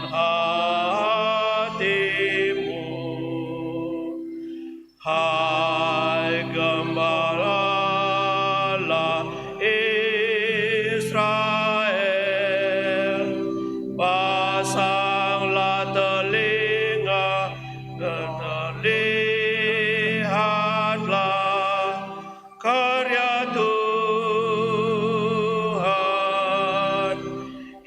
hatimu. Hai gembala Israel, pasanglah telinga dan lihatlah karya Tuhan.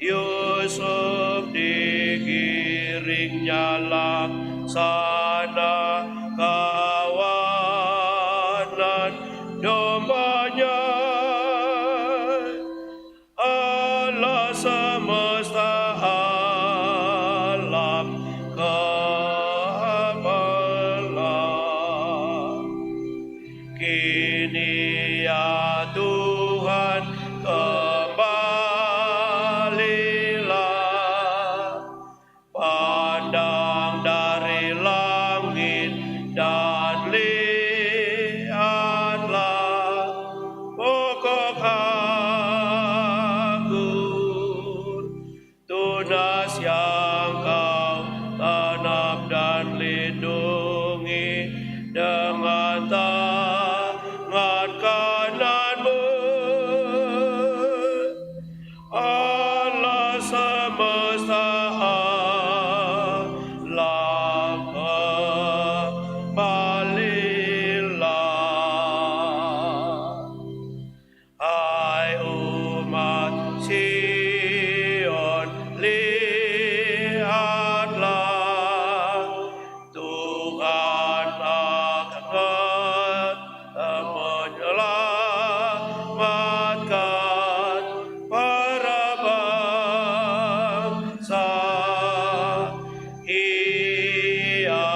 Yusuf digiringnya laksana kawanan dombanya. Allah semesta alam kebelah. Kini ya Tuhan kembalilah, pandang dari langit dan lihatlah pokok anggur tunas yang kau tanam dan lindungi dengan tangan kananmu. Allah semesta alam kembalilah. Hai umat Sion, lihatlah Tuhan akan menyelamatkan para bangsa. Ia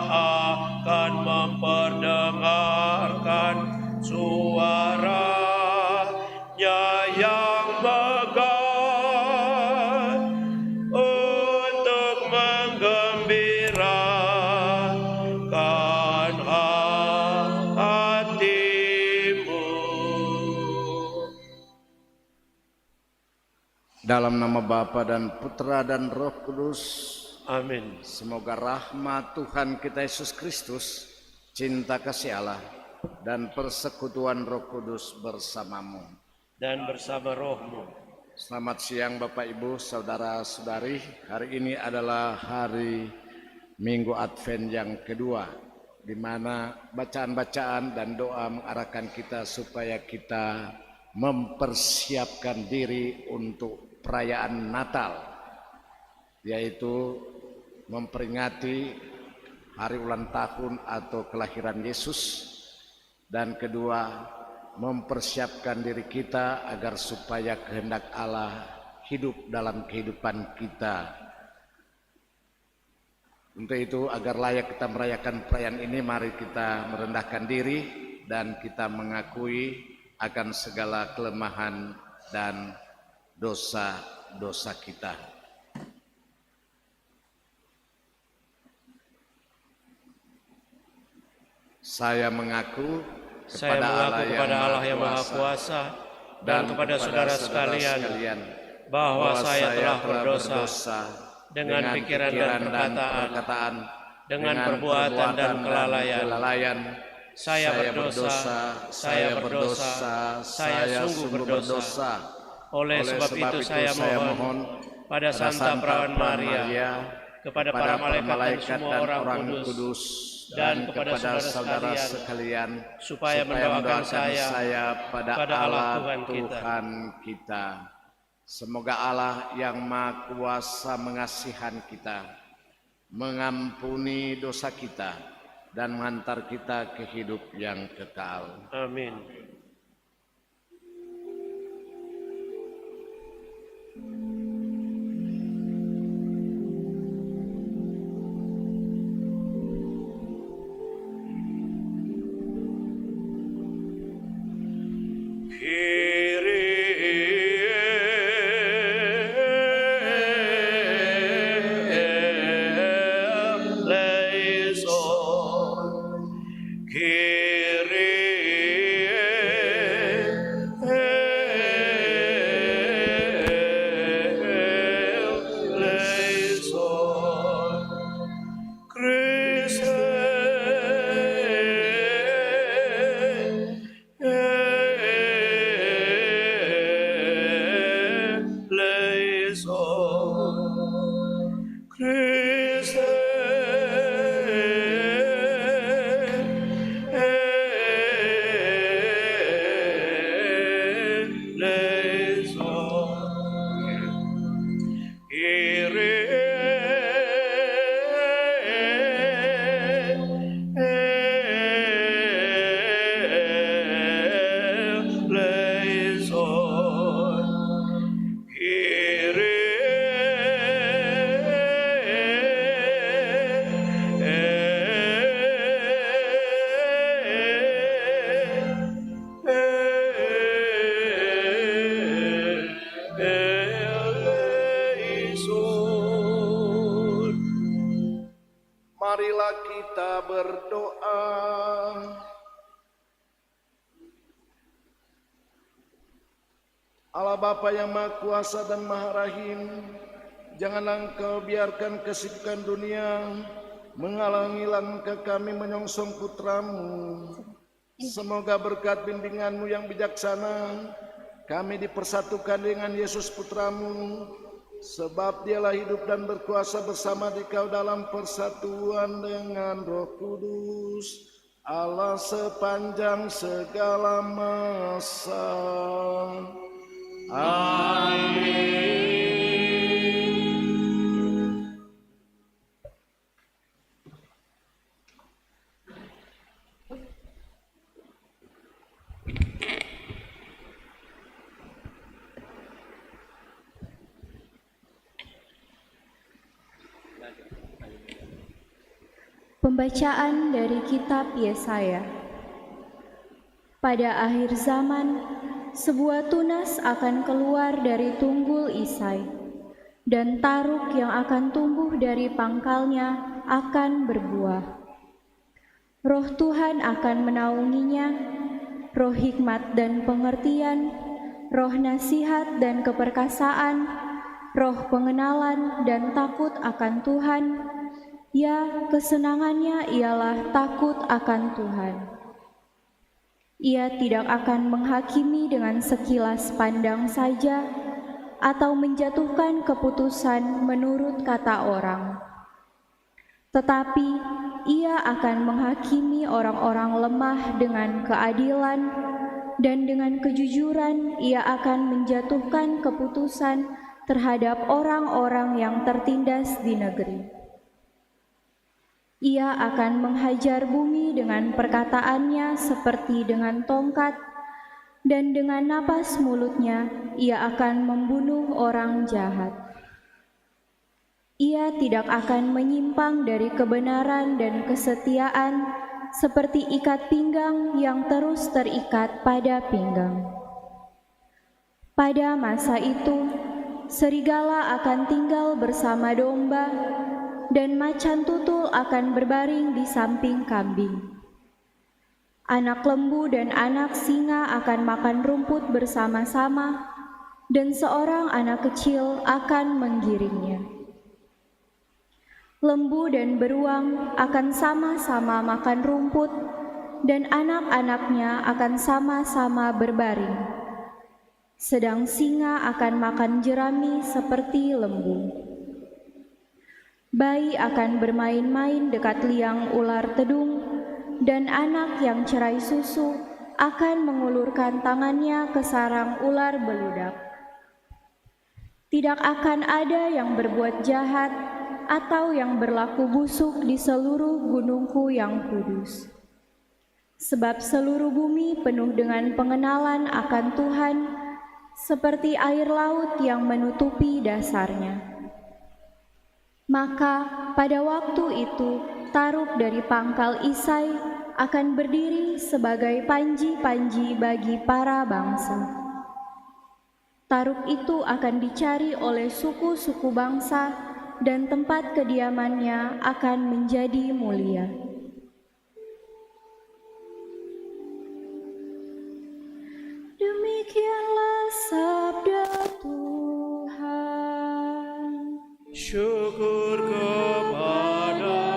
akan memperdengarkan suaranya yang megah untuk menggembirakan hatimu. Dalam nama Bapa dan Putra dan Roh Kudus. Amin. Semoga rahmat Tuhan kita Yesus Kristus, cinta kasih Allah, dan persekutuan Roh Kudus bersamamu. Dan bersama rohmu. Selamat siang Bapak Ibu, Saudara-saudari. Hari ini adalah hari Minggu Advent yang kedua, di mana bacaan-bacaan dan doa mengarahkan kita supaya kita mempersiapkan diri untuk perayaan Natal, yaitu memperingati hari ulang tahun atau kelahiran Yesus, dan kedua mempersiapkan diri kita agar supaya kehendak Allah hidup dalam kehidupan kita. Untuk itu, agar layak kita merayakan perayaan ini, mari kita merendahkan diri dan kita mengakui akan segala kelemahan dan dosa-dosa kita. Saya mengaku kepada Allah yang Maha Kuasa dan kepada saudara sekalian bahwa saya telah berdosa dengan pikiran dan perkataan, dengan perbuatan dan kelalaian. Saya berdosa, saya sungguh berdosa. Oleh sebab itu saya mohon pada Santa Perawan Maria, kepada para malaikat dan semua orang kudus, dan kepada saudara sekalian, supaya mendoakan saya pada Allah Tuhan kita. Semoga Allah yang Maha Kuasa mengasihan kita, mengampuni dosa kita, dan mengantar kita ke hidup yang kekal. Amin. Kyrie Marilah kita berdoa. Allah Bapa yang Maha Kuasa dan Maha Rahim, janganlah Engkau biarkan kesibukan dunia menghalangi langkah kami menyongsong putra-Mu. Semoga berkat bimbingan-Mu yang bijaksana, kami dipersatukan dengan Yesus putra-Mu, sebab Dialah hidup dan berkuasa bersama Dikau dalam persatuan dengan Roh Kudus, Allah sepanjang segala masa. Amin. Pembacaan dari Kitab Yesaya. Pada akhir zaman, sebuah tunas akan keluar dari tunggul Isai, dan taruk yang akan tumbuh dari pangkalnya akan berbuah. Roh Tuhan akan menaunginya, roh hikmat dan pengertian, roh nasihat dan keperkasaan, roh pengenalan dan takut akan Tuhan. Ya, kesenangannya ialah takut akan Tuhan. Ia tidak akan menghakimi dengan sekilas pandang saja, atau menjatuhkan keputusan menurut kata orang. Tetapi ia akan menghakimi orang-orang lemah dengan keadilan, dan dengan kejujuran ia akan menjatuhkan keputusan terhadap orang-orang yang tertindas di negeri. Ia akan menghajar bumi dengan perkataannya seperti dengan tongkat, dan dengan napas mulutnya ia akan membunuh orang jahat. Ia tidak akan menyimpang dari kebenaran dan kesetiaan seperti ikat pinggang yang terus terikat pada pinggang. Pada masa itu, serigala akan tinggal bersama domba, dan macan tutul akan berbaring di samping kambing. Anak lembu dan anak singa akan makan rumput bersama-sama, dan seorang anak kecil akan menggiringnya. Lembu dan beruang akan sama-sama makan rumput, dan anak-anaknya akan sama-sama berbaring. Sedang singa akan makan jerami seperti lembu. Bayi akan bermain-main dekat liang ular tedung, dan anak yang cerai susu akan mengulurkan tangannya ke sarang ular beludak. Tidak akan ada yang berbuat jahat atau yang berlaku busuk di seluruh gunungku yang kudus. Sebab seluruh bumi penuh dengan pengenalan akan Tuhan, seperti air laut yang menutupi dasarnya. Maka pada waktu itu taruk dari pangkal Isai akan berdiri sebagai panji-panji bagi para bangsa. Taruk itu akan dicari oleh suku-suku bangsa, dan tempat kediamannya akan menjadi mulia. Demikianlah sabda Tuhan. Syukur kepada Allah.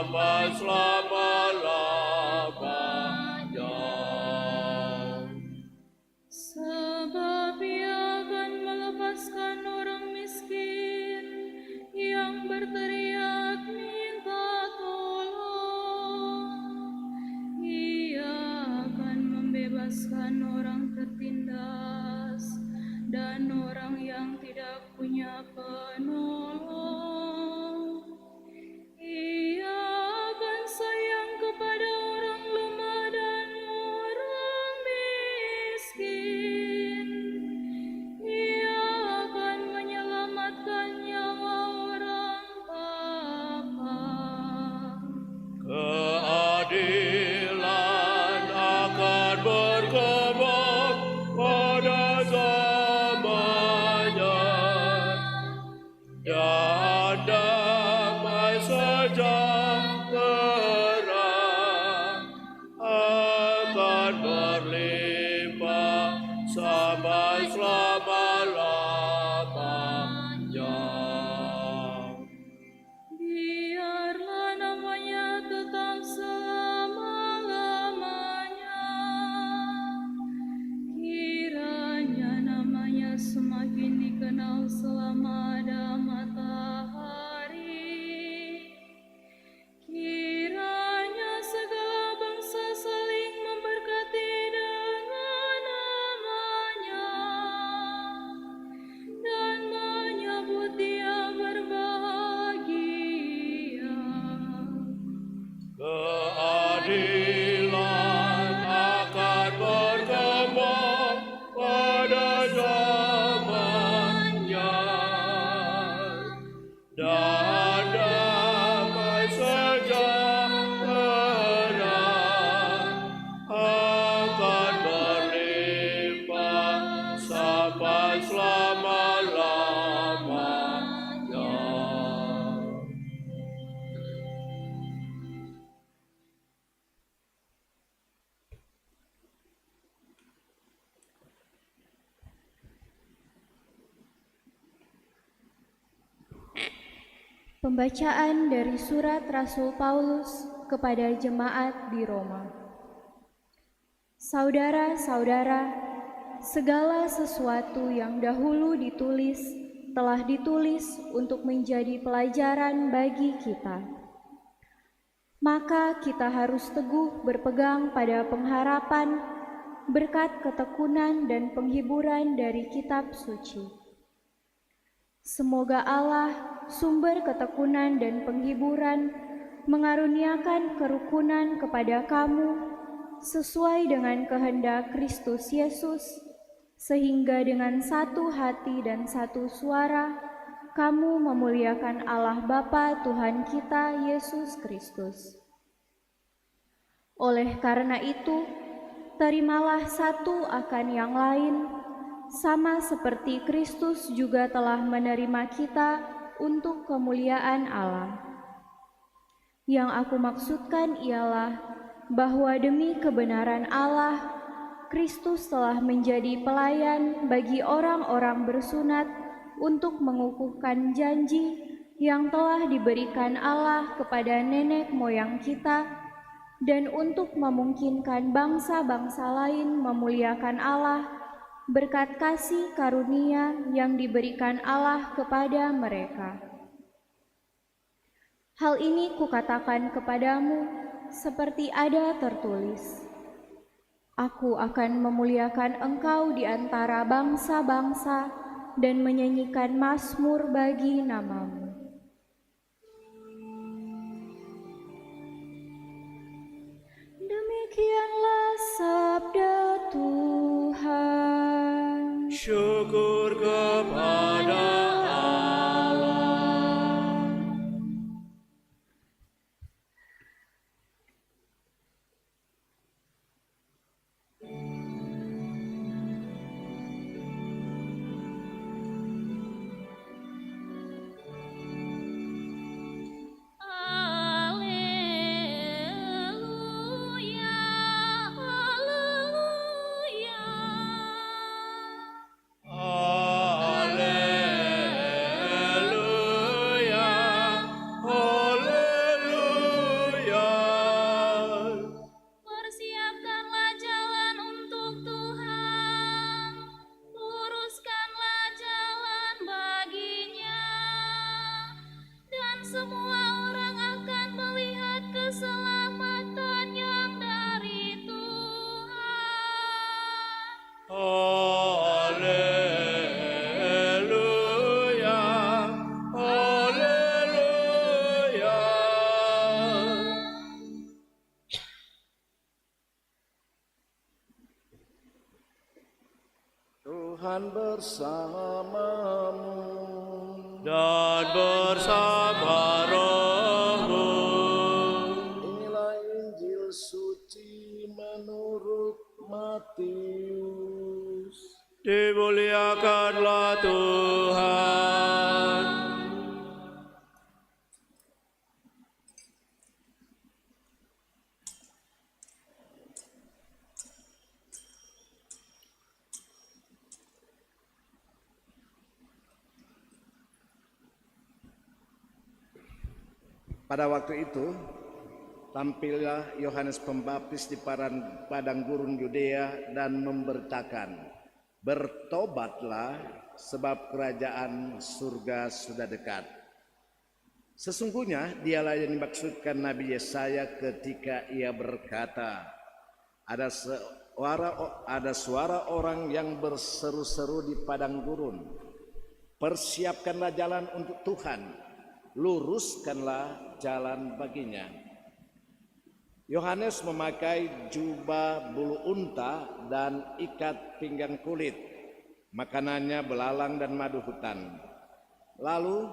sampai selama-lamanya. Sebab Ia akan melepaskan orang miskin yang berteriak minta tolong. Ia akan membebaskan orang tertindas dan orang yang tidak punya penolong. Ia akan sayang kepada orang lemah dan orang miskin. Ia akan menyelamatkan nyawa orang papa. Keadilan akan berkembang pada zamannya, dan damai sejahtera akan berlimpah sampai selama-lamanya. Biarlah namanya tetap selama-lamanya. Kiranya namanya semakin dikenal selama ada matahari. Kiranya segala bangsa saling memberkati dengan namanya dan menyebut Dia berbahagia. Keadilan akan berkembang pada zamannya, dan damai sejahtera akan berlimpah sampai selama-lamanya. Pembacaan dari surat Rasul Paulus kepada jemaat di Roma. Saudara-saudara, segala sesuatu yang dahulu ditulis telah ditulis untuk menjadi pelajaran bagi kita. Maka kita harus teguh berpegang pada pengharapan berkat ketekunan dan penghiburan dari kitab suci. Semoga Allah, sumber ketekunan dan penghiburan, mengaruniakan kerukunan kepada kamu sesuai dengan kehendak Kristus Yesus, sehingga dengan satu hati dan satu suara kamu memuliakan Allah Bapa Tuhan kita Yesus Kristus. Oleh karena itu, terimalah satu akan yang lain, sama seperti Kristus juga telah menerima kita untuk kemuliaan Allah. Yang aku maksudkan ialah bahwa demi kebenaran Allah, Kristus telah menjadi pelayan bagi orang-orang bersunat untuk mengukuhkan janji yang telah diberikan Allah kepada nenek moyang kita, dan untuk memungkinkan bangsa-bangsa lain memuliakan Allah berkat kasih karunia yang diberikan Allah kepada mereka. Hal ini kukatakan kepadamu seperti ada tertulis, Aku akan memuliakan engkau di antara bangsa-bangsa dan menyanyikan mazmur bagi namamu. Demikianlah sabda Tuhan. Syukur kepada Allah. Tuhan bersamamu dan bersama rohmu. Inilah Injil suci menurut Matius. Dimuliakanlah Tuhan. Pada waktu itu, tampillah Yohanes Pembaptis di padang gurun Yudea dan memberitakan, "Bertobatlah, sebab kerajaan surga sudah dekat." Sesungguhnya dialah yang dimaksudkan Nabi Yesaya ketika ia berkata, ada suara orang yang berseru-seru di padang gurun, "Persiapkanlah jalan untuk Tuhan, luruskanlah jalan baginya." Yohanes memakai jubah bulu unta dan ikat pinggang kulit. Makanannya belalang dan madu hutan. Lalu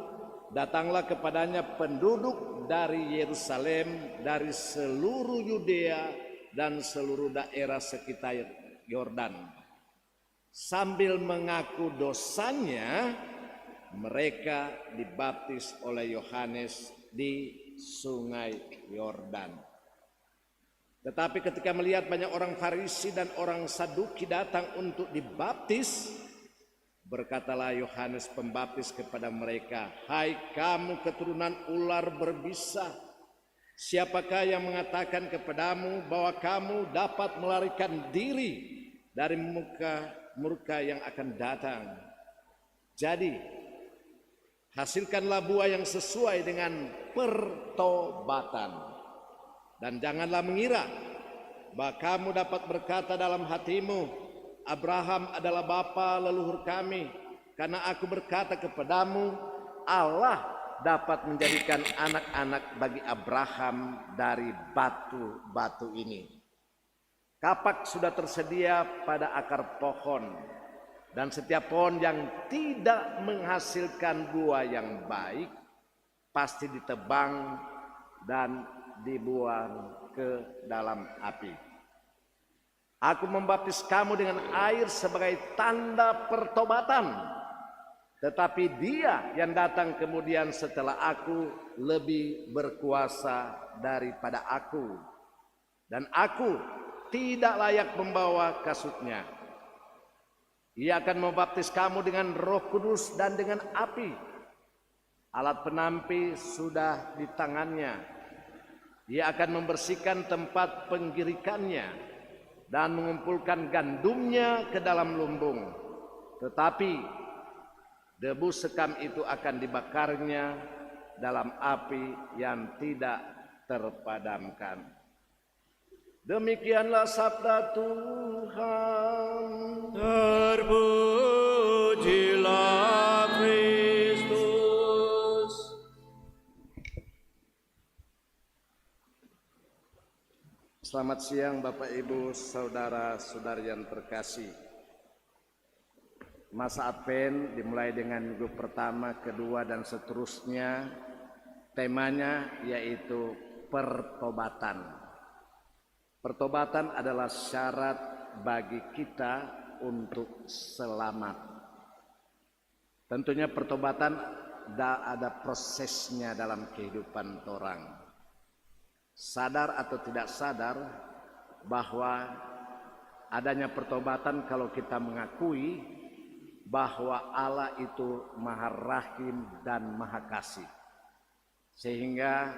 datanglah kepadanya penduduk dari Yerusalem, dari seluruh Yudea dan seluruh daerah sekitar Yordan. Sambil mengaku dosanya, mereka dibaptis oleh Yohanes di sungai Yordan. Tetapi ketika melihat banyak orang Farisi dan orang Saduki datang untuk dibaptis, berkatalah Yohanes Pembaptis kepada mereka, "Hai kamu keturunan ular berbisa, siapakah yang mengatakan kepadamu bahwa kamu dapat melarikan diri dari murka yang akan datang? Jadi hasilkanlah buah yang sesuai dengan pertobatan. Dan janganlah mengira bahwa kamu dapat berkata dalam hatimu, Abraham adalah bapa leluhur kami. Karena aku berkata kepadamu, Allah dapat menjadikan anak-anak bagi Abraham dari batu-batu ini. Kapak sudah tersedia pada akar pohon, dan setiap pohon yang tidak menghasilkan buah yang baik pasti ditebang dan dibuang ke dalam api. Aku membaptis kamu dengan air sebagai tanda pertobatan, tetapi Dia yang datang kemudian setelah aku lebih berkuasa daripada aku, dan aku tidak layak membawa kasutnya. Ia akan membaptis kamu dengan Roh Kudus dan dengan api. Alat penampi sudah di tangannya. Ia akan membersihkan tempat penggirikannya dan mengumpulkan gandumnya ke dalam lumbung. Tetapi debu sekam itu akan dibakarnya dalam api yang tidak terpadamkan. Demikianlah sabda Tuhan. Terpujilah Kristus. Selamat siang Bapak Ibu, saudara-saudari yang terkasih. Masa Advent dimulai dengan minggu pertama, kedua dan seterusnya. Temanya yaitu pertobatan. Pertobatan adalah syarat bagi kita untuk selamat. Tentunya pertobatan ada prosesnya dalam kehidupan orang. Sadar atau tidak sadar bahwa adanya pertobatan kalau kita mengakui bahwa Allah itu Maha Rahim dan Maha Kasih. Sehingga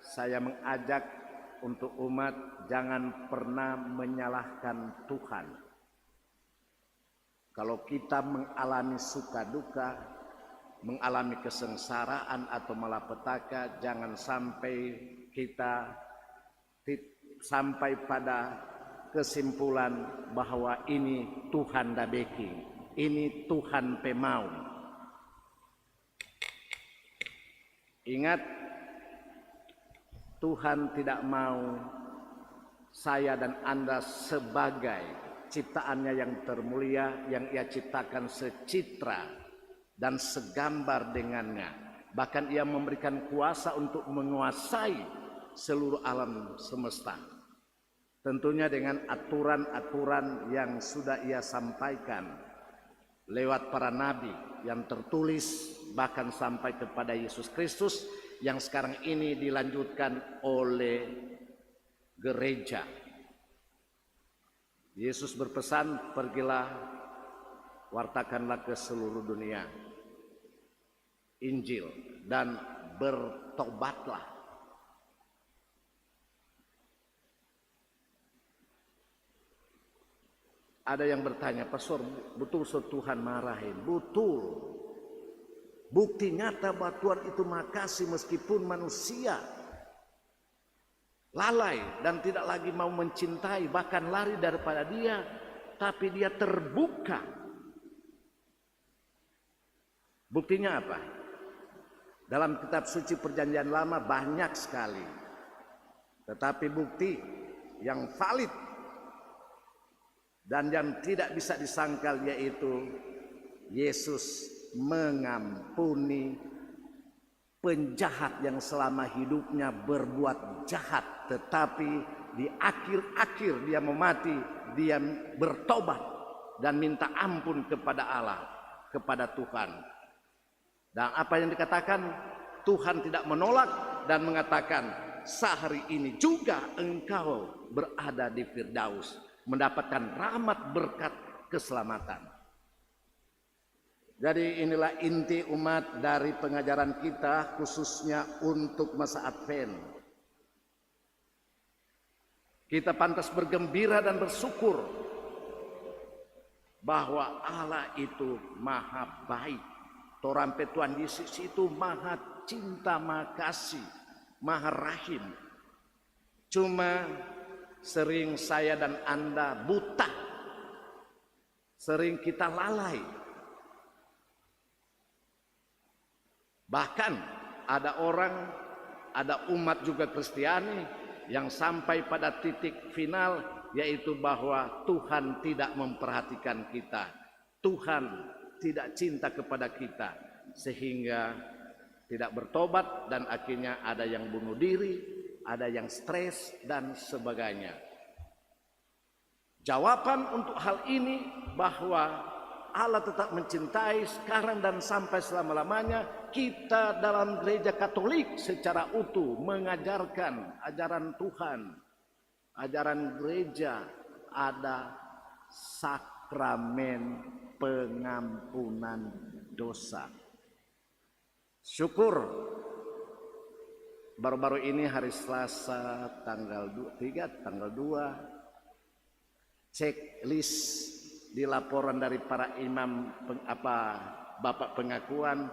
saya mengajak untuk umat jangan pernah menyalahkan Tuhan. Kalau kita mengalami suka duka, mengalami kesengsaraan atau malapetaka, jangan sampai kita sampai pada kesimpulan bahwa ini Tuhan da beki, ini Tuhan pemau. Ingat, Tuhan tidak mau saya dan Anda sebagai ciptaannya yang termulia yang ia ciptakan secitra dan segambar dengannya. Bahkan ia memberikan kuasa untuk menguasai seluruh alam semesta. Tentunya dengan aturan-aturan yang sudah ia sampaikan lewat para nabi yang tertulis bahkan sampai kepada Yesus Kristus yang sekarang ini dilanjutkan oleh gereja. Yesus berpesan, pergilah, wartakanlah ke seluruh dunia Injil dan bertobatlah. Ada yang bertanya, Pastor, betul Tuhan marahin? Betul. Bukti nyata bahwa Tuhan itu makasih meskipun manusia lalai dan tidak lagi mau mencintai, bahkan lari daripada dia, tapi dia terbuka. Buktinya apa? Dalam kitab suci perjanjian lama banyak sekali. Tetapi bukti yang valid dan yang tidak bisa disangkal yaitu Yesus mengampuni penjahat yang selama hidupnya berbuat jahat, tetapi di akhir-akhir dia mau mati, dia bertobat dan minta ampun kepada Allah, kepada Tuhan. Dan apa yang dikatakan, Tuhan tidak menolak dan mengatakan, sehari ini juga engkau berada di Firdaus, mendapatkan rahmat berkat keselamatan. Jadi inilah inti umat dari pengajaran kita khususnya untuk masa Advent. Kita pantas bergembira dan bersyukur bahwa Allah itu maha baik. Torampe Tuhan Yesus itu maha cinta, maha kasih, maha rahim. Cuma sering saya dan Anda buta, sering kita lalai. Bahkan ada umat juga Kristiani yang sampai pada titik final, yaitu bahwa Tuhan tidak memperhatikan kita, Tuhan tidak cinta kepada kita, sehingga tidak bertobat dan akhirnya ada yang bunuh diri, ada yang stres dan sebagainya. Jawaban untuk hal ini bahwa Allah tetap mencintai sekarang dan sampai selama-lamanya. Kita dalam gereja Katolik secara utuh mengajarkan ajaran Tuhan, ajaran gereja, ada sakramen pengampunan dosa. Syukur baru-baru ini hari Selasa tanggal 3, tanggal 2 checklist di laporan dari para imam Bapak pengakuan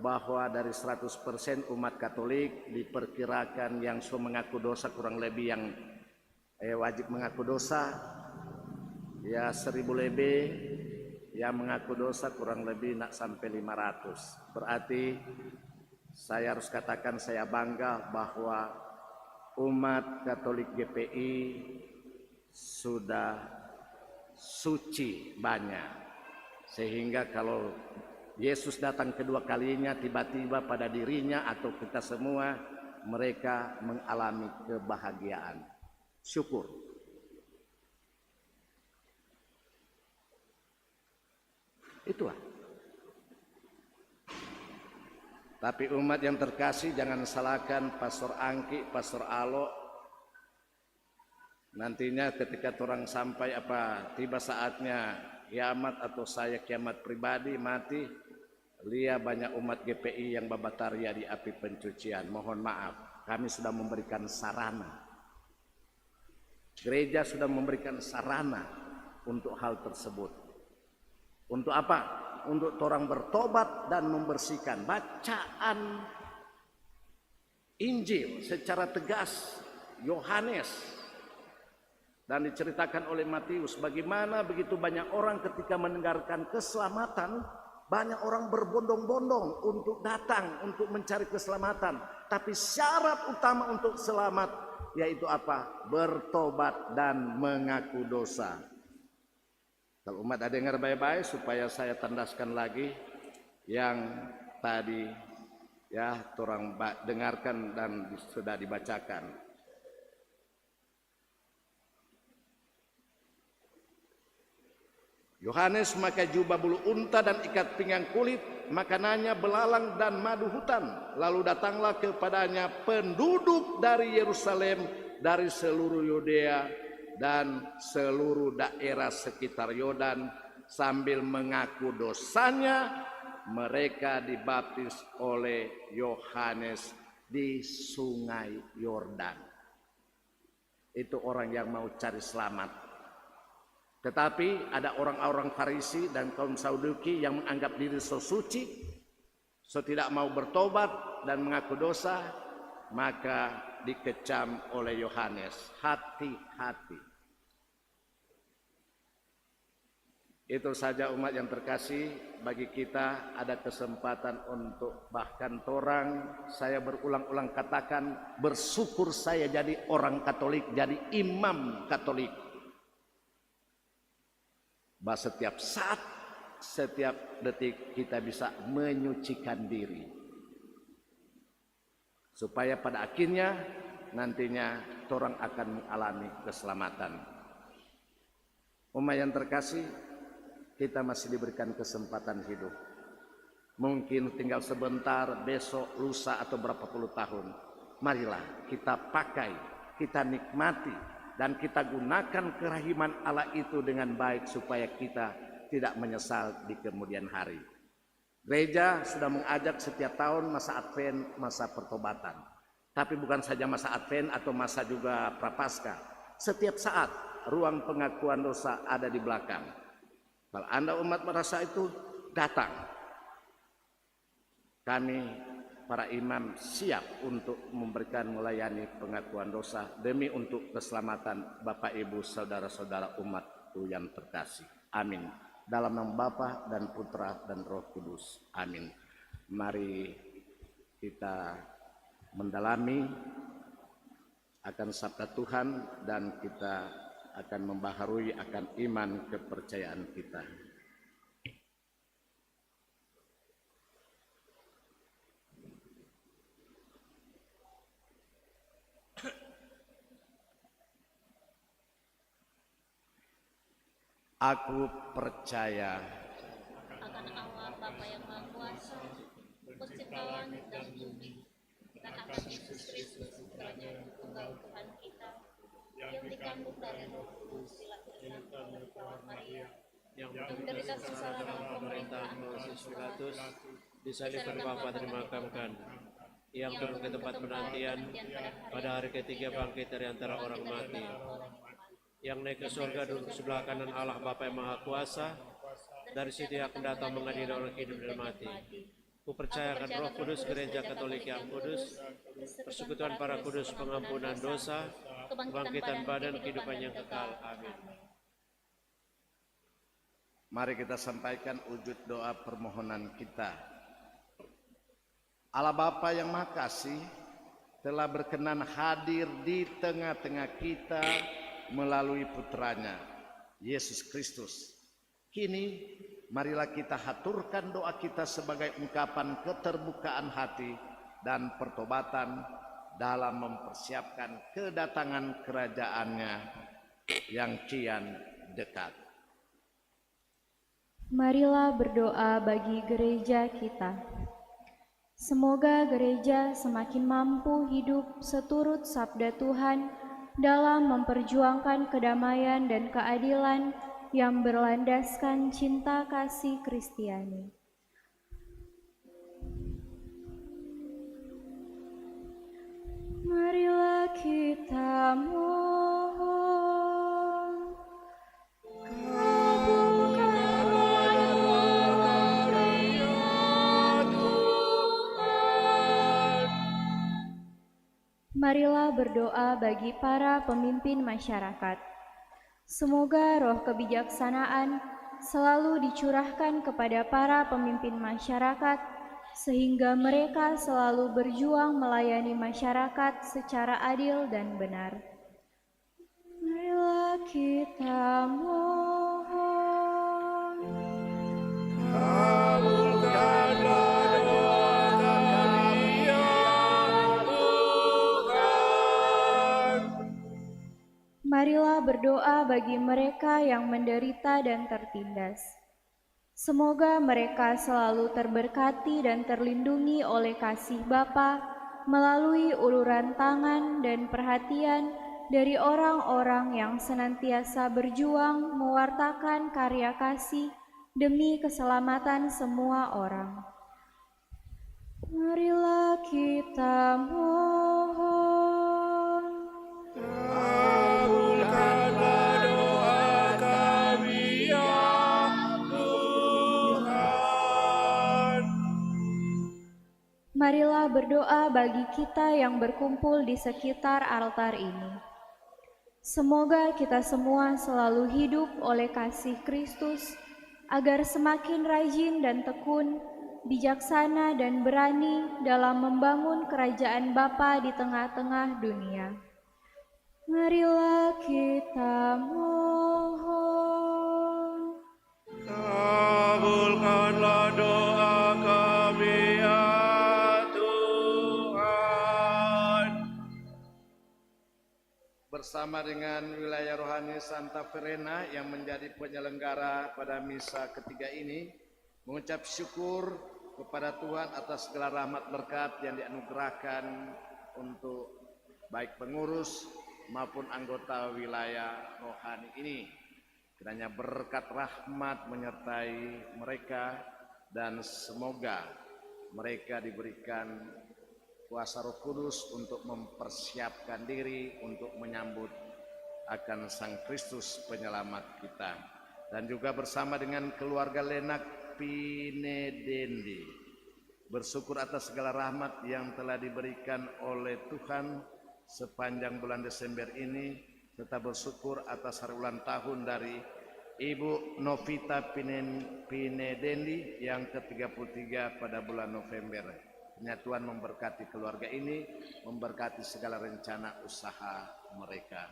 bahwa dari 100% umat Katolik diperkirakan yang sudah mengaku dosa kurang lebih yang wajib mengaku dosa ya 1000 lebih, yang mengaku dosa kurang lebih nak sampai 500. Berarti saya harus katakan saya bangga bahwa umat Katolik GPI sudah suci banyak, sehingga kalau Yesus datang kedua kalinya tiba-tiba pada dirinya atau kita semua, mereka mengalami kebahagiaan. Syukur. Itulah. Tapi umat yang terkasih, jangan salahkan Pastor Angki, Pastor Alo. Nantinya ketika orang sampai tiba saatnya kiamat atau saya kiamat pribadi mati, lihat banyak umat GPI yang babataria di api pencucian. Mohon maaf, kami sudah memberikan sarana. Gereja sudah memberikan sarana untuk hal tersebut. Untuk apa? Untuk orang bertobat dan membersihkan. Bacaan Injil secara tegas Yohanes dan diceritakan oleh Matius bagaimana begitu banyak orang ketika mendengarkan keselamatan, banyak orang berbondong-bondong untuk datang untuk mencari keselamatan. Tapi syarat utama untuk selamat yaitu apa? Bertobat dan mengaku dosa. Kalau umat ada dengar baik-baik supaya saya tandaskan lagi yang tadi ya orang dengarkan dan sudah dibacakan. Yohanes memakai jubah bulu unta dan ikat pinggang kulit, makanannya belalang dan madu hutan. Lalu datanglah kepadanya penduduk dari Yerusalem, dari seluruh Yudea dan seluruh daerah sekitar Yordan, sambil mengaku dosanya. Mereka dibaptis oleh Yohanes di sungai Yordan. Itu orang yang mau cari selamat. Tetapi ada orang-orang Farisi dan kaum Saduki yang menganggap diri so suci, so tidak mau bertobat dan mengaku dosa, maka dikecam oleh Yohanes. Hati-hati. Itu saja umat yang terkasih, bagi kita ada kesempatan untuk bahkan torang, saya berulang-ulang katakan, bersyukur saya jadi orang Katolik, jadi imam Katolik. Bahwa setiap saat, setiap detik kita bisa menyucikan diri. Supaya pada akhirnya nantinya orang akan mengalami keselamatan. Umat yang terkasih, kita masih diberikan kesempatan hidup. Mungkin tinggal sebentar, besok, lusa atau berapa puluh tahun. Marilah kita pakai, kita nikmati, dan kita gunakan kerahiman Allah itu dengan baik supaya kita tidak menyesal di kemudian hari. Gereja sudah mengajak setiap tahun masa Advent, masa pertobatan. Tapi bukan saja masa Advent atau masa juga Prapaskah. Setiap saat ruang pengakuan dosa ada di belakang. Kalau Anda umat merasa itu, datang. Kami para imam siap untuk memberikan melayani pengakuan dosa demi untuk keselamatan Bapak Ibu saudara-saudara umat yang terkasih. Amin. Dalam nama Bapa dan Putra dan Roh Kudus. Amin. Mari kita mendalami akan sabda Tuhan dan kita akan membaharui akan iman kepercayaan kita. Aku percaya akan Allah Bapa yang Maha Kuasa, pencipta langit dan bumi, dan akan Yesus Kristus, putranya tunggal Tuhan kita, yang dikandung dari Roh Kudus, dilahirkan dari perawan Maria, yang menderita sengsara dalam pemerintahan Pontius Pilatus, disalibkan Bapa dimakamkan, yang turun ke tempat penantian, pada hari ketiga bangkit dari antara orang mati, yang naik ke surga duduk sebelah kanan Allah Bapa yang Maha Kuasa, dari situ akan datang mengadili orang hidup dan mati. Kupercayakan Roh Kudus, Gereja Katolik yang kudus, persekutuan para kudus, pengampunan dosa, kebangkitan badan, kehidupan yang kekal. Amin. Mari kita sampaikan wujud doa permohonan kita. Allah Bapa yang Maha Kasih telah berkenan hadir di tengah-tengah kita melalui putranya Yesus Kristus. Kini marilah kita haturkan doa kita sebagai ungkapan keterbukaan hati dan pertobatan dalam mempersiapkan kedatangan kerajaannya yang kian dekat. Marilah berdoa bagi gereja kita. Semoga gereja semakin mampu hidup seturut sabda Tuhan dalam memperjuangkan kedamaian dan keadilan yang berlandaskan cinta kasih Kristiani. Marilah kita mohon, marilah berdoa bagi para pemimpin masyarakat. Semoga roh kebijaksanaan selalu dicurahkan kepada para pemimpin masyarakat, sehingga mereka selalu berjuang melayani masyarakat secara adil dan benar. Marilah kita mohon. Kabulkanlah doa kami ya Tuhan. Marilah berdoa bagi mereka yang menderita dan tertindas. Semoga mereka selalu terberkati dan terlindungi oleh kasih Bapa melalui uluran tangan dan perhatian dari orang-orang yang senantiasa berjuang mewartakan karya kasih demi keselamatan semua orang. Marilah kita mohon. Kabulkanlah doa kami ya Tuhan. Marilah berdoa bagi kita yang berkumpul di sekitar altar ini. Semoga kita semua selalu hidup oleh kasih Kristus, agar semakin rajin dan tekun, bijaksana dan berani dalam membangun kerajaan Bapa di tengah-tengah dunia. Marilah kita mohon. Kabulkanlah doa kami ya Tuhan. Bersama dengan wilayah rohani Santa Verena yang menjadi penyelenggara pada misa ketiga ini, mengucap syukur kepada Tuhan atas segala rahmat berkat yang dianugerahkan untuk baik pengurus maupun anggota wilayah rohani ini. Kiranya berkat rahmat menyertai mereka dan semoga mereka diberikan kuasa Roh Kudus untuk mempersiapkan diri untuk menyambut akan Sang Kristus penyelamat kita. Dan juga bersama dengan keluarga Lenak Pinedendi bersyukur atas segala rahmat yang telah diberikan oleh Tuhan sepanjang bulan Desember ini, serta bersyukur atas hari ulang tahun dari Ibu Novita Pinedendi yang ke-33 pada bulan November. Tuhan memberkati keluarga ini, memberkati segala rencana usaha mereka.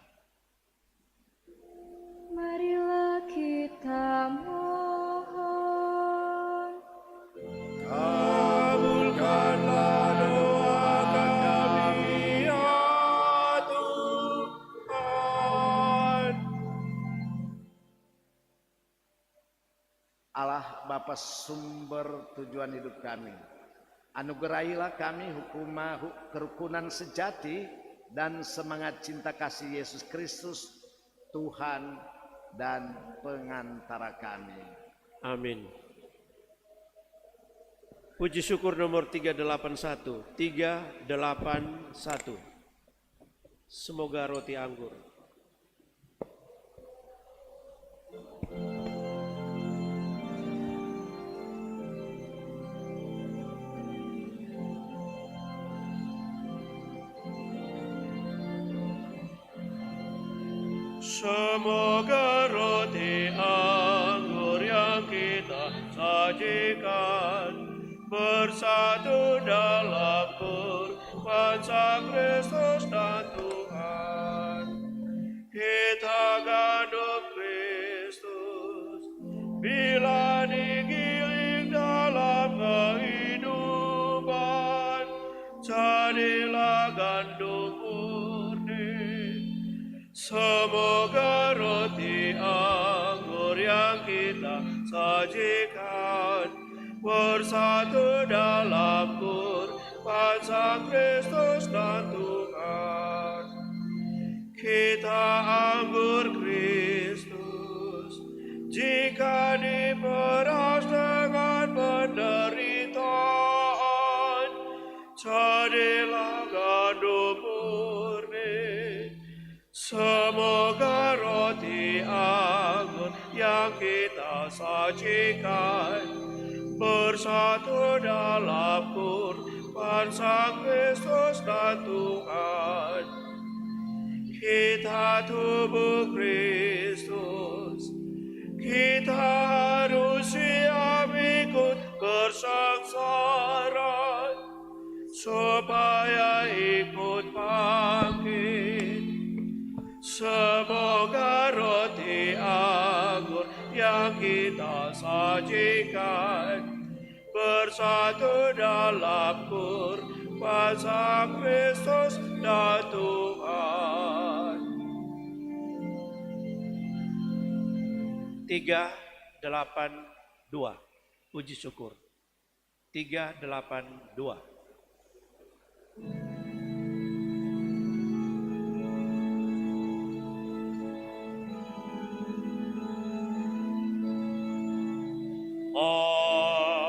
Marilah kita mohon. Kabulkanlah doa kami ya Tuhan. Allah Bapa sumber tujuan hidup kami, anugerahilah kami kerukunan sejati dan semangat cinta kasih Yesus Kristus, Tuhan dan pengantara kami. Amin. Puji syukur nomor 381. 381. Semoga roti anggur. Semoga roti anggur yang kita sajikan bersatu dalam kurban Sang Kristus dan Tuhan. Kita gandum Kristus bila digiling dalam kehidupan, jadilah gandum murni. Semoga roti anggur yang kita sajikan bersatu dalam kurban Sang Kristus dan Tuhan. Kita anggur Kristus jika diperas dengan penderitaan, jadilah gandum murni. Semoga roti anggur yang kita sajikan bersatu dalam kurban Sang Kristus dan Tuhan. Kita tubuh Kristus, kita harus siap ikut bersengsara supaya ikut bangkit. Semoga roti anggur yang kita sajikan bersatu dalam kurban Sang Kristus dan Tuhan. 382 puji syukur. 382.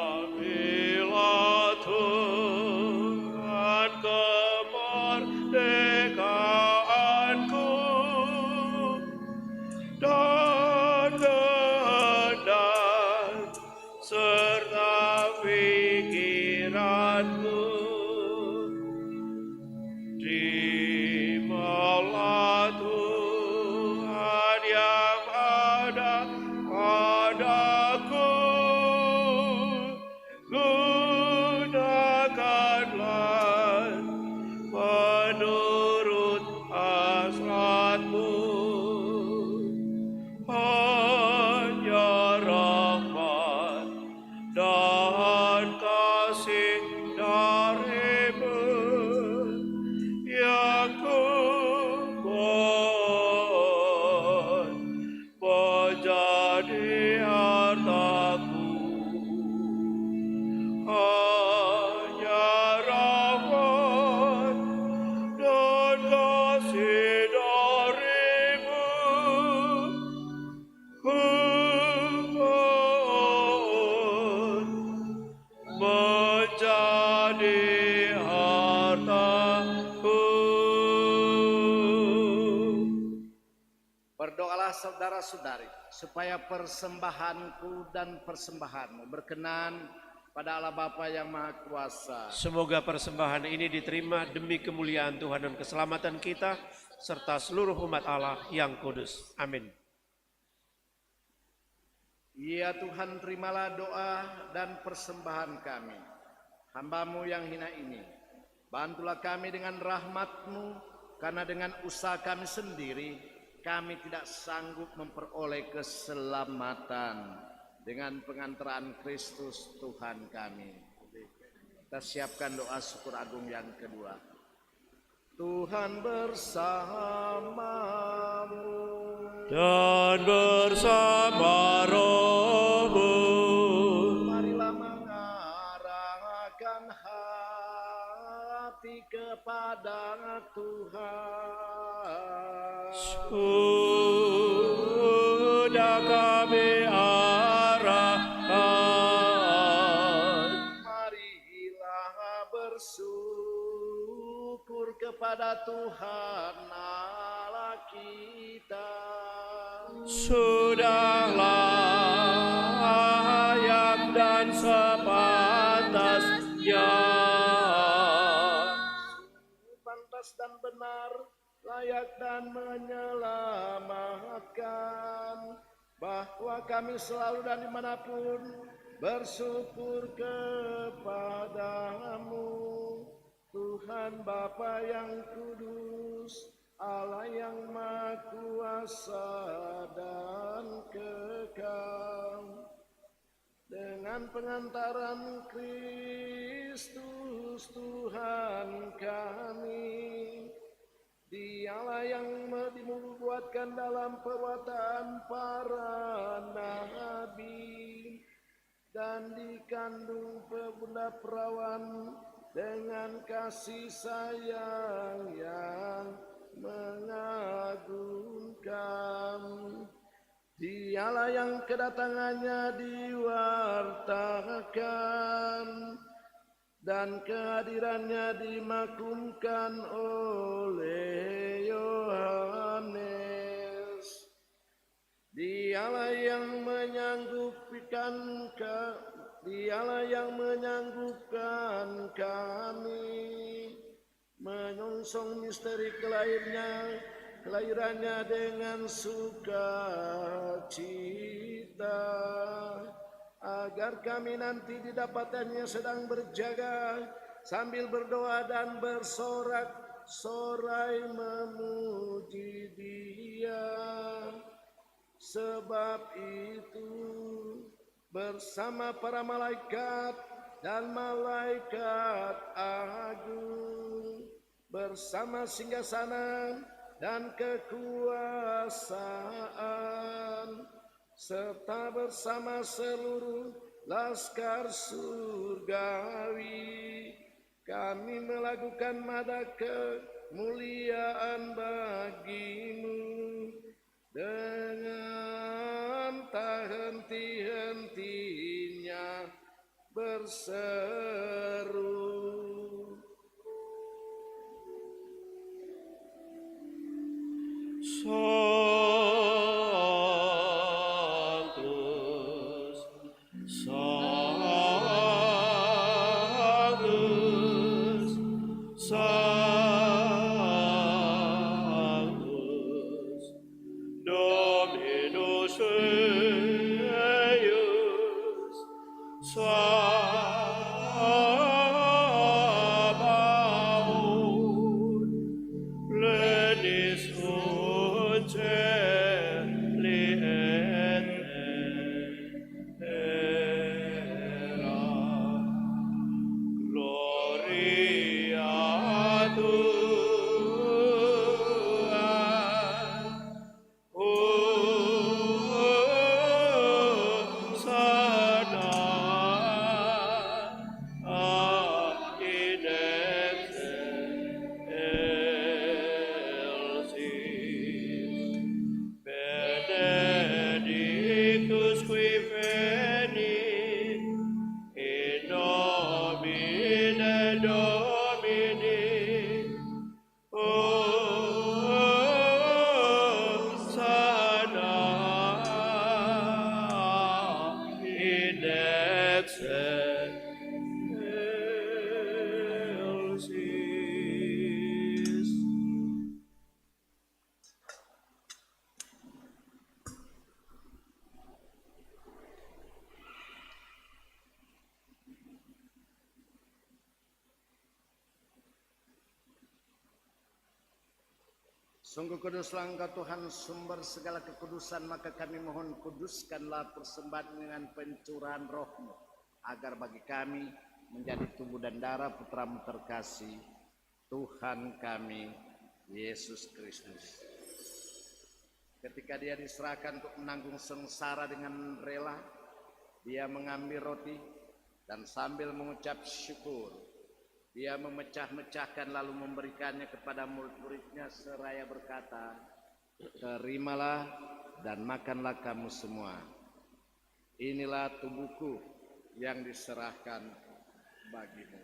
Ambillah Tuhan kemerdekaanku dan kehendak serta pikiranku. Terimalah Tuhan yang ada padaku. Gunakanlah menurut hasratmu. Hanya rahmat dan kasih darimu yang ku mohon menjadi hartaku. Hanya rahmat dan kasih darimu ku mohon menjadi hartaku. Berdoalah saudara-saudari, supaya persembahanku dan persembahanmu berkenan pada Allah Bapa yang Maha Kuasa. Semoga persembahan ini diterima demi kemuliaan Tuhan dan keselamatan kita, serta seluruh umat Allah yang kudus. Amin. Ya Tuhan, terimalah doa dan persembahan kami, hamba-Mu yang hina ini. Bantulah kami dengan rahmat-Mu, karena dengan usaha kami sendiri, kami tidak sanggup memperoleh keselamatan. Dengan pengantaran Kristus Tuhan kami. Kita siapkan doa syukur agung yang kedua. Tuhan bersamamu Dan bersama rohmu, marilah mengarahkan hati kepada Tuhan. sudah kami Marilah bersyukur kepada Tuhan Allah kita. sudah layak dan sepantasnya. Pantas dan benar, layak dan menyelamatkan, bahwa kami selalu dan dimanapun bersyukur kepadamu, Tuhan Bapa yang kudus, Allah yang Maha Kuasa dan kekal. Dengan pengantaran Kristus Tuhan kami, Dialah yang dinubuatkan dalam perbuatan para nabi dan dikandung Bunda Perawan dengan kasih sayang yang mengagumkan. Dialah yang kedatangannya diwartakan dan kehadirannya dimaklumkan oleh Yohanes. Dialah yang menyanggupan kami menyongsong misteri kelahirannya dengan sukacita, agar kami nanti didapatkannya sedang berjaga sambil berdoa dan bersorak-sorai memuji Dia. Sebab itu bersama para malaikat dan malaikat agung, bersama singgasana dan kekuasaan, serta bersama seluruh laskar surgawi, kami melakukan nada kemuliaan bagimu dengan tak henti-hentinya berseru. Sanctus, Sanctus, Sanctus, Dominus Eius, Sabaoth, Plenis ut celi et terra, Gloria Hosanna in excelsis, benedictus qui venit in nomine Domini, Hosanna in excelsis. Sungguh kuduslah Engkau Tuhan, sumber segala kekudusan, maka kami mohon kuduskanlah persembahan dengan pencurahan roh-Mu, agar bagi kami menjadi tubuh dan darah Putra-Mu terkasih, Tuhan kami, Yesus Kristus. Ketika Dia diserahkan untuk menanggung sengsara dengan rela, Dia mengambil roti dan sambil mengucap syukur, Dia memecah-mecahkan lalu memberikannya kepada murid-muridnya seraya berkata, "Terimalah dan makanlah kamu semua. Inilah tubuhku yang diserahkan bagimu."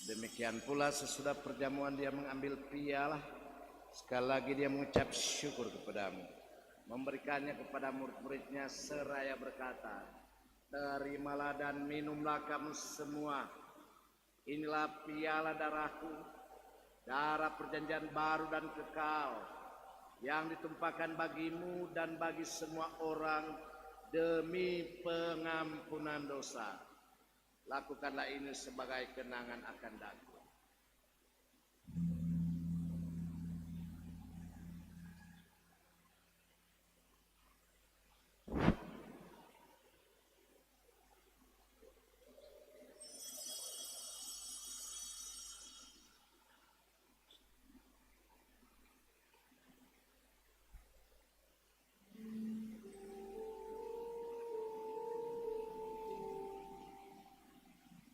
Demikian pula sesudah perjamuan Dia mengambil piala, sekali lagi Dia mengucap syukur kepadamu, memberikannya kepada murid-muridnya seraya berkata, "Terimalah dan minumlah kamu semua. Inilah piala darahku, darah perjanjian baru dan kekal, yang ditumpahkan bagimu dan bagi semua orang demi pengampunan dosa. Lakukanlah ini sebagai kenangan akan daku."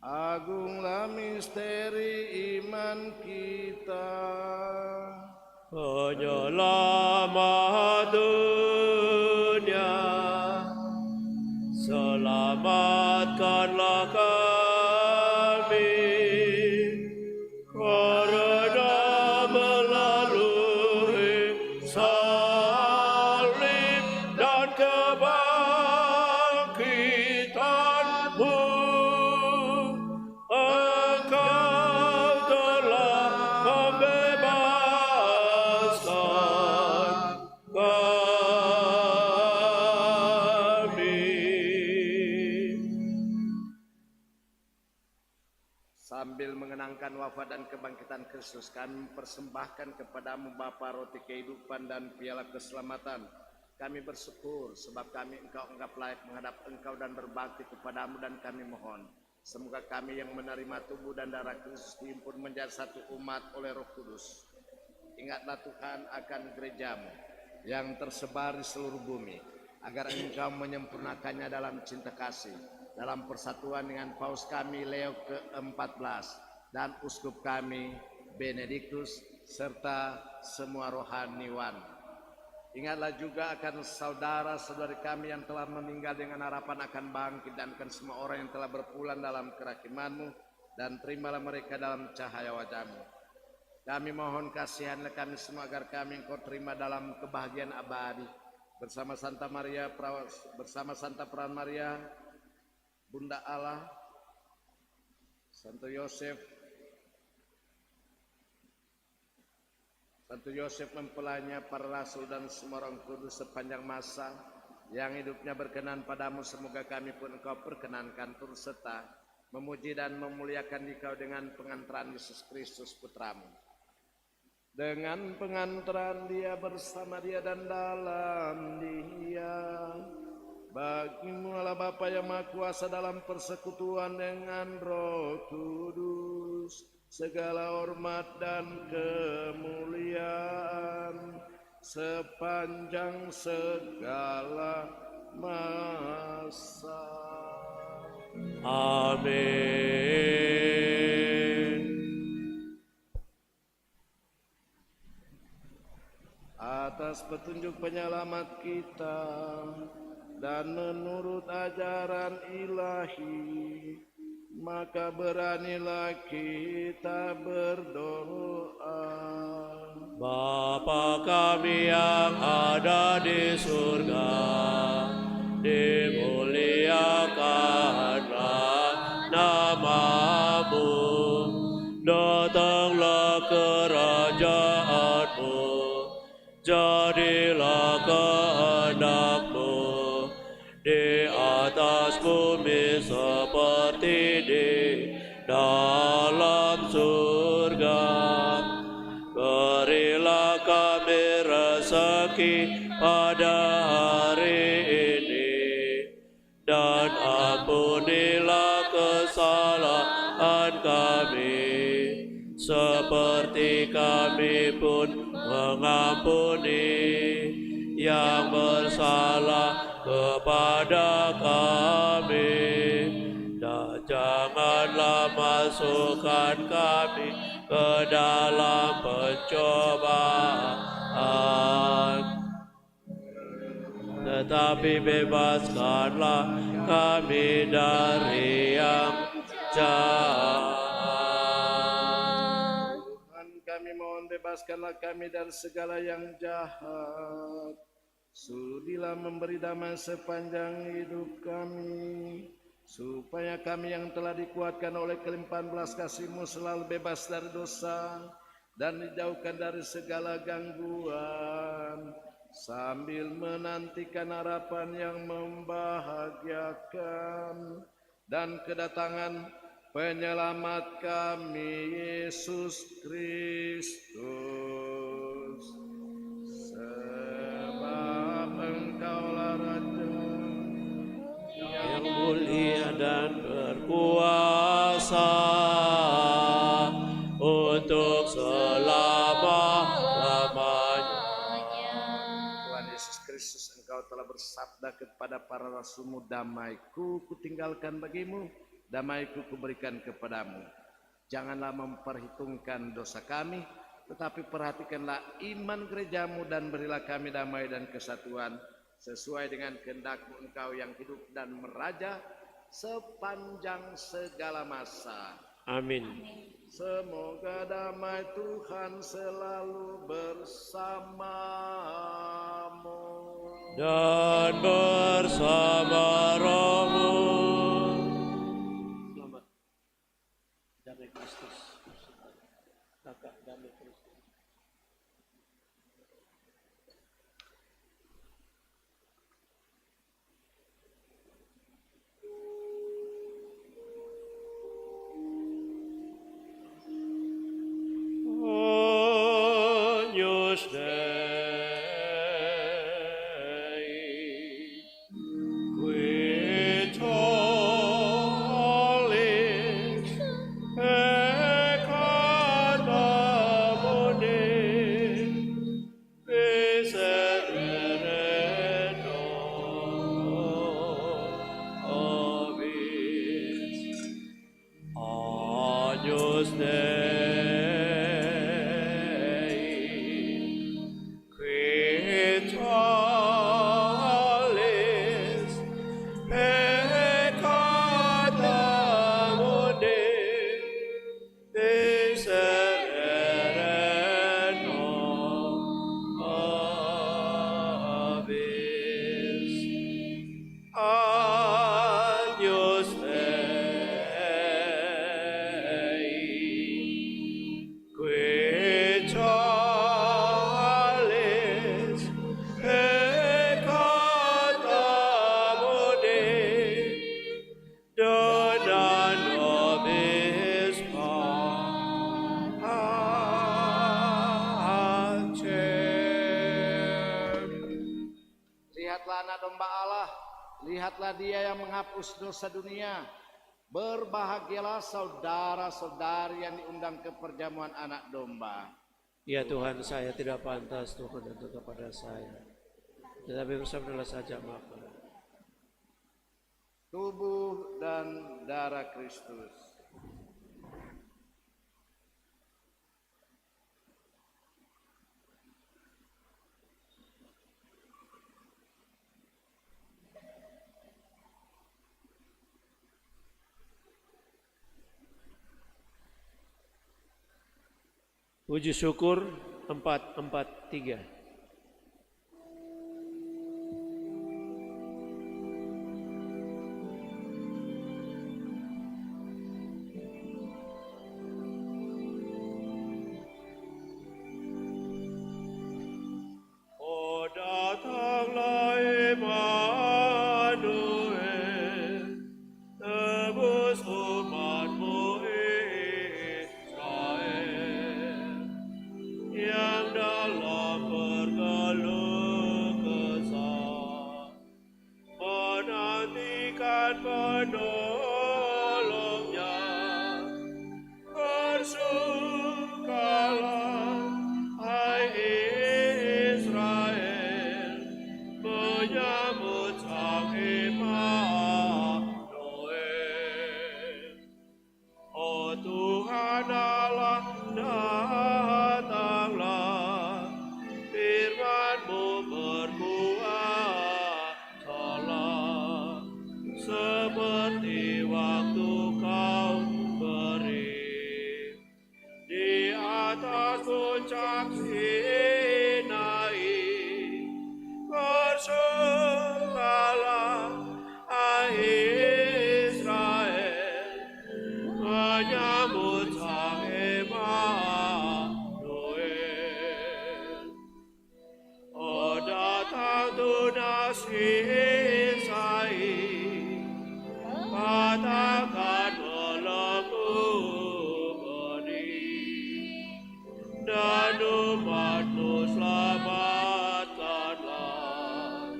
Agunglah misteri iman kita. Penyelamat dunia, selamatkanlah kami, karena melalui salib dan kebangkitan-Mu, Engkau telah membebaskan kami. akan wafat dan kebangkitan Kristus, kami persembahkan kepadamu Bapa roti kehidupan dan piala keselamatan. Kami bersyukur sebab kami Engkau anggap layak menghadap Engkau dan berbakti kepadamu, dan kami mohon semoga kami yang menerima tubuh dan darah Kristus dihimpun menjadi satu umat oleh Roh Kudus. Ingatlah Tuhan akan gerejamu yang tersebar di seluruh bumi, agar Engkau menyempurnakannya dalam cinta kasih, dalam persatuan dengan Paus kami Leo ke-14 dan Uskup kami Benediktus serta semua rohaniwan. Ingatlah juga akan saudara-saudari kami yang telah meninggal dengan harapan akan bangkit, dan akan semua orang yang telah berpulang dalam kerahiman-Mu, dan terimalah mereka dalam cahaya wajah-Mu. Kami mohon kasihanlah kami semua agar kami Engkau terima dalam kebahagiaan abadi bersama Santa Maria, bersama Santa Peran Maria, Bunda Allah, Santo Yosef mempelainya, para rasul dan semua orang kudus sepanjang masa yang hidupnya berkenan padamu. Semoga kami pun Engkau perkenankan turut serta memuji dan memuliakan Dikau dengan pengantaran Yesus Kristus Putramu. Dengan pengantaran Dia, bersama Dia dan dalam Dia, bagimu Allah Bapa yang Maha Kuasa dalam persekutuan dengan Roh Kudus, segala hormat dan kemuliaan sepanjang segala masa. Amin. Atas petunjuk penyelamat kita dan menurut ajaran ilahi, maka beranilah kita berdoa. Bapa kami yang ada di surga, dimuliakanlah nama-Mu, datanglah kerajaan-Mu, jadilah kehendak-Mu di atas bumi seperti di dalam surga. Berilah kami rezeki pada hari ini, dan ampunilah kesalahan kami, seperti kami pun mengampuni yang bersalah kepada kami. Dan janganlah masukkan kami ke dalam pencobaan, tetapi bebaskanlah kami dari yang jahat. Tuhan, kami mohon bebaskanlah kami dari segala yang jahat. Sudilah memberi damai sepanjang hidup kami, supaya kami yang telah dikuatkan oleh kelimpahan belas kasih-Mu selalu bebas dari dosa dan dijauhkan dari segala gangguan, sambil menantikan harapan yang membahagiakan dan kedatangan penyelamat kami, Yesus Kristus. Sebab Engkaulah Raja yang mulia dan berkuasa untuk selama-lamanya. Tuhan Yesus Kristus, Engkau telah bersabda kepada para rasul-Mu, damai-Ku kutinggalkan bagimu, damai-Ku kuberikan kepadamu. Janganlah memperhitungkan dosa kami, tetapi perhatikanlah iman gereja-Mu, dan berilah kami damai dan kesatuan sesuai dengan kehendak-Mu, Engkau yang hidup dan meraja sepanjang segala masa. Amin. Semoga damai Tuhan selalu bersamamu Dan bersama roh-Mu. Selamat. Damai Kristus. Kakak damai Kristus. Lihatlah anak domba Allah, lihatlah dia yang menghapus dosa dunia. Berbahagialah saudara-saudari yang diundang ke perjamuan anak domba. Ya Tuhan, saya tidak pantas Tuhan untuk kepada saya, tetapi bersabdalah saja, maafkan. Tubuh dan darah Kristus. Puji syukur 443. Oh datanglah Immanuel, tebus umatmu Israel, yang dalam berkeluh kesah menantikan penolongnya. Bersukalah hai Israel, menyambut Sang Immanuel. Oh Tuhan Allah, datanglah, firman-Mu berkuasalah, seperti waktu Kau beri di atas puncak Sinai. Bersukalah hai Israel, menyambut Sang Immanuel. Oh datang tunas Isai, katakan belenggu benih, dan umat-Mu selamatkanlah,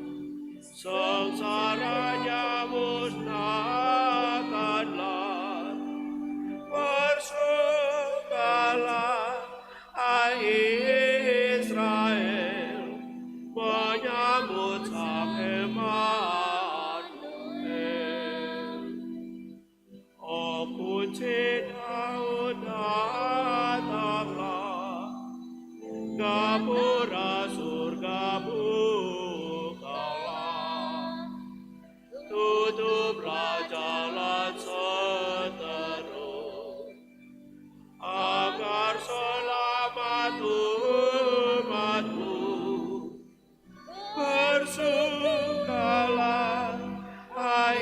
sengsaranya musnahkanlah. Bersukalah hai Israel, menyambut Sang Immanuel. Oh kunci Daud, datanglah, gapura surga bukalah, tutuplah jalan seterus, agar selamat umat-Mu. Bersukalah hai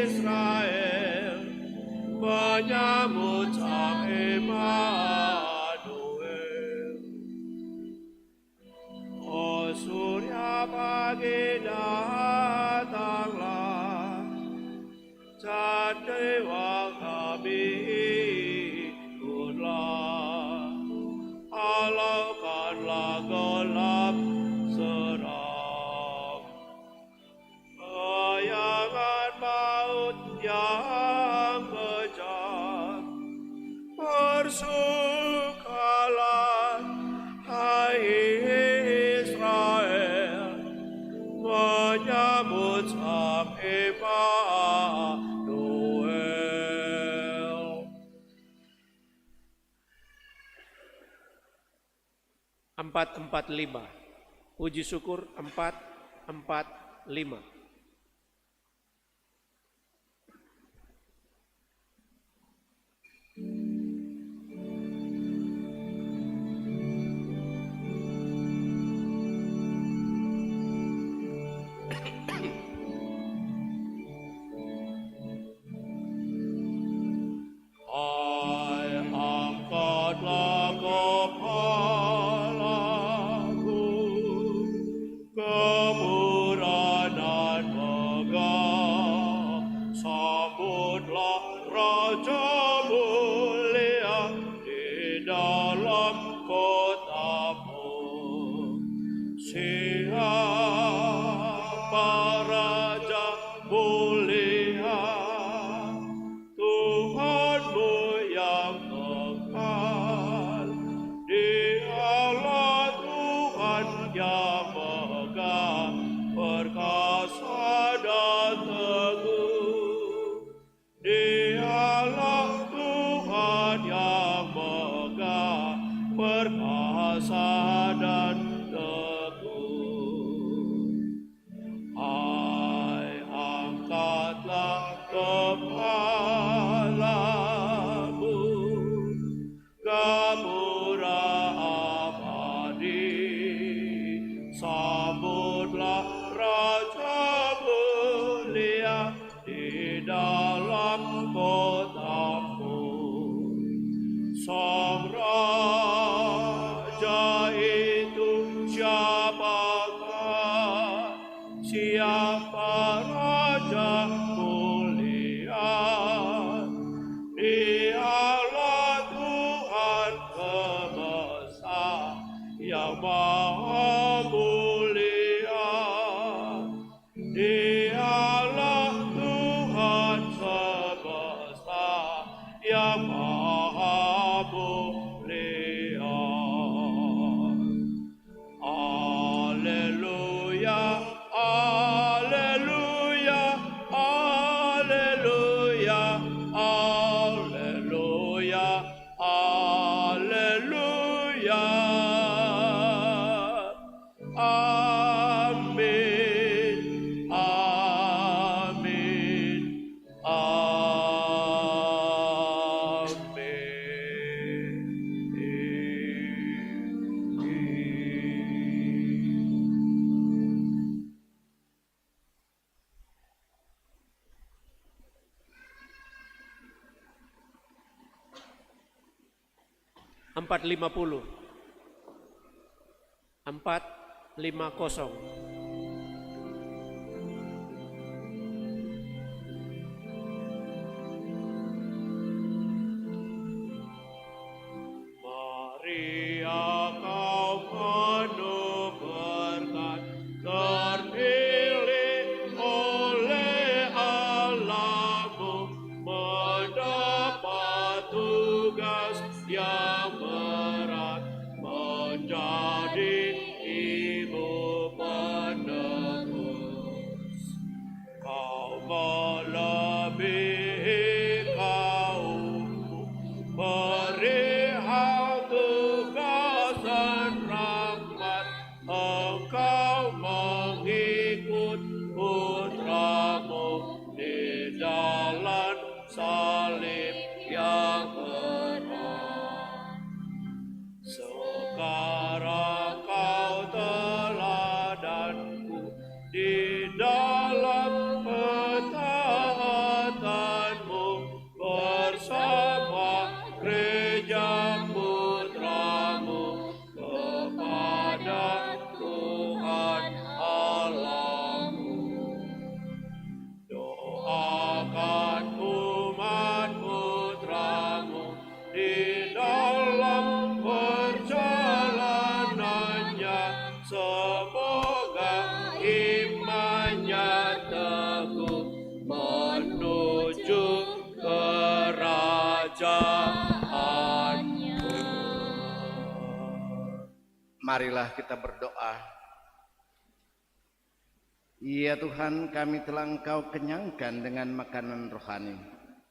Israel, menyambut Sang Immanuel. Oh surya pagi, datanglah, candewa kami ikutlah, halaukanlah gelap seram, bayangan maut yang kejam. Bersukalah hai Israel, menyambut Sang Immanuel. 445. Puji syukur 445. Angkatlah kepalaku, kemurahan Bapa Raja mulia, Tuhanmu yang kekal, Dialah Tuhan yang megah, perkasa dan teguh. Dialah Tuhan yang megah, perkasa dan teguh. Hai, angkatlah kepalamu, Gapura abadi, sambutlah Raja mulia di dalam kotamu. Sang Raja itu siapakah? Siapa Raja mulia? Dialah Tuhan semesta yang maha mulia. Dialah Tuhan semesta yang maha mulia. Alleluia, alleluia, alleluia, alleluia, alleluia. Amin, amin, amin. 450. 450. Maria kau penuh berkat, terpilih oleh Allahmu, mendapat tugas yang berat, menjadi ibu penebus. Kau melebihi kaummu, perihal tugas dan rahmat, engkau mengikut putramu di jalan salib yang berat. Sekarang kau teladanku di dalam ketaatanmu, bersama gereja putramu kepada Tuhan Allahmu. Doakan umat putramu di dalam perjalanannya, semoga imannya teguh menuju kerajaannya. Marilah kita berdoa. Ya Tuhan, kami telah Engkau kenyangkan dengan makanan rohani.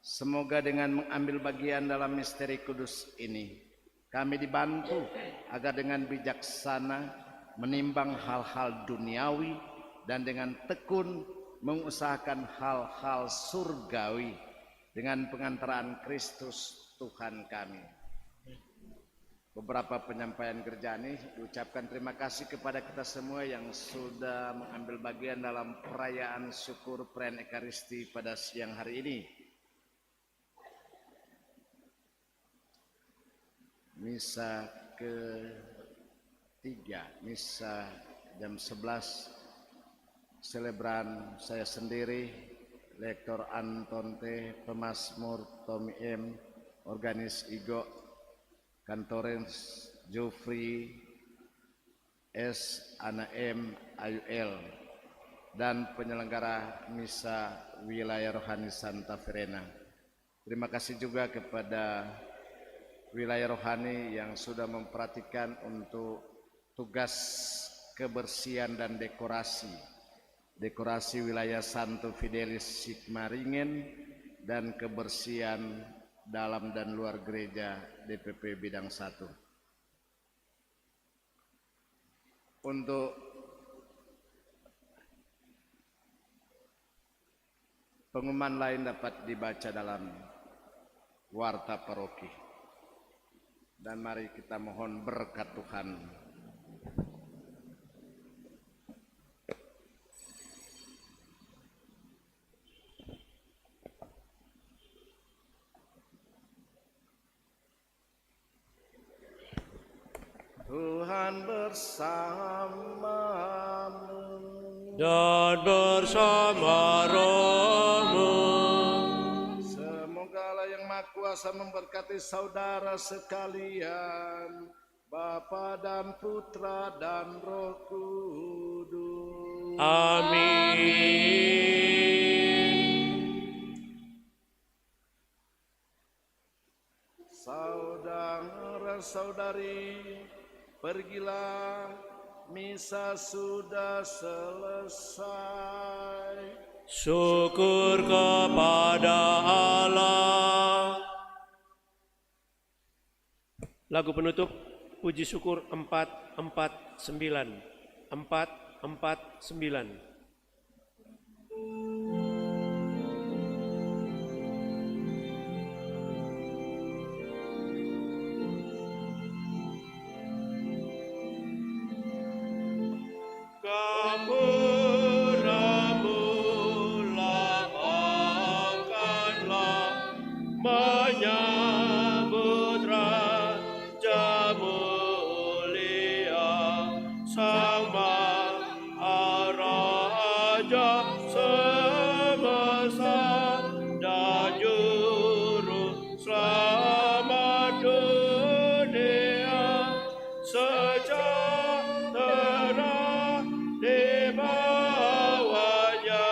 Semoga dengan mengambil bagian dalam misteri kudus ini, kami dibantu agar dengan bijaksana menimbang hal-hal duniawi dan dengan tekun mengusahakan hal-hal surgawi dengan pengantaran Kristus Tuhan kami. Beberapa penyampaian gereja ini diucapkan terima kasih kepada kita semua yang sudah mengambil bagian dalam perayaan syukur perayaan Ekaristi pada siang hari ini. Misa ketiga, misa jam 11, selebran saya sendiri, Lektor Anton T, Pemasmur Tommy M, Organis Igo, Kantorens Jofri S, Ana M, Ayu L. dan penyelenggara Misa Wilayah Rohani Santa Verena. Terima kasih juga kepada Wilayah Rohani yang sudah memperhatikan untuk tugas kebersihan dan dekorasi wilayah Santo Fidelis Sigmaringen dan kebersihan dalam dan luar gereja DPP Bidang 1. Untuk pengumuman lain dapat dibaca dalam Warta Paroki. Dan mari kita mohon berkat Tuhan. Tuhan bersamamu dan bersama rohmu. Semoga Allah yang Maha Kuasa memberkati saudara sekalian, Bapa dan Putra dan Roh Kudus. Amin. Saudara-saudari, pergilah, misa sudah selesai. Syukur kepada Allah. Lagu penutup puji syukur 449. 449. Menyambut Raja mulia, Sang Maharaja semesta dan Juru Selamat dunia, sejahtera di bawahnya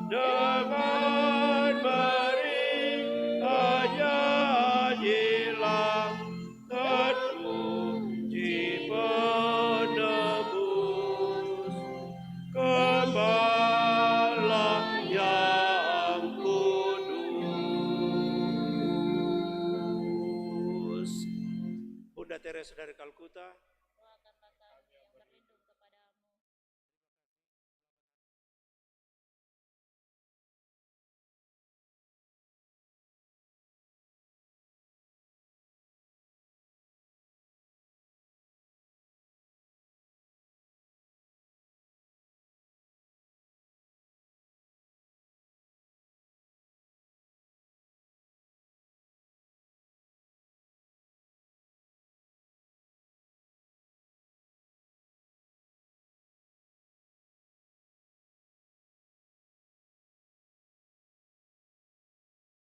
dengan hilang terpuji penebus, Gembala yang kudus. Bunda Teresa dari Kalkuta